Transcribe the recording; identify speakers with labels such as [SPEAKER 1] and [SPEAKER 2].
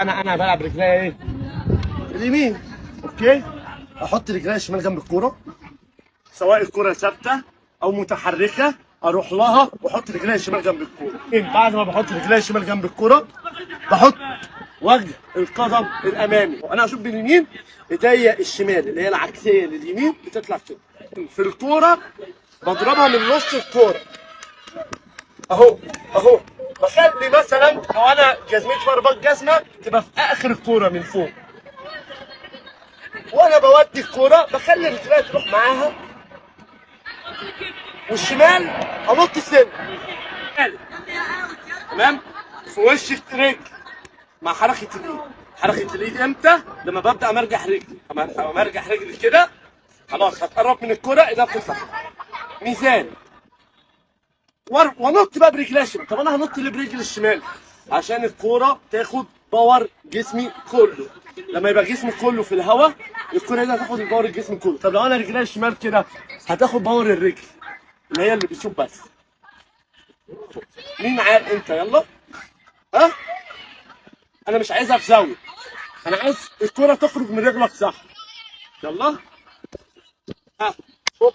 [SPEAKER 1] انا بلعب رجليا ايه؟ اليمين. اوكي؟ احط رجليا الشمال جنب الكوره، سواء الكوره ثابته او متحركه اروح لها واحط رجليا الشمال جنب الكوره. بعد ما بحط رجليا الشمال جنب الكوره بحط وجه القدم الامامي، وانا اشوف باليمين ايديا الشمال اللي هي العكسيه لليمين بتطلع كده. في الكوره بضربها من نص الكوره اهو اهو. بخلي مثلا لو انا جزمتي في رباط جزمه تبقى في اخر الكوره من فوق، وانا بودي الكوره بخلي رجليا تروح معاها، والشمال انط سن تمام في وش الرجل مع حركه الايد. حركه الايد امتى؟ لما ببدا امرجح رجلي، اما امرجح رجلي كده خلاص هتقرب من الكوره ايدها بتطلع ميزان، وانط بقى برجلي الشمال. طب انا هنط ليه برجلي الشمال؟ عشان الكوره تاخد باور جسمي كله. لما يبقى جسمي كله في الهواء الكوره دي هتاخد الباور الجسم كله. طب لو انا رجلي الشمال كده هتاخد باور الرجل اللي هي اللي بتشوف بس. مين معايا انت؟ يلا ها. انا مش عايزها في زاويه، انا عايز الكوره تخرج من رجلك صح. يلا ها. هوب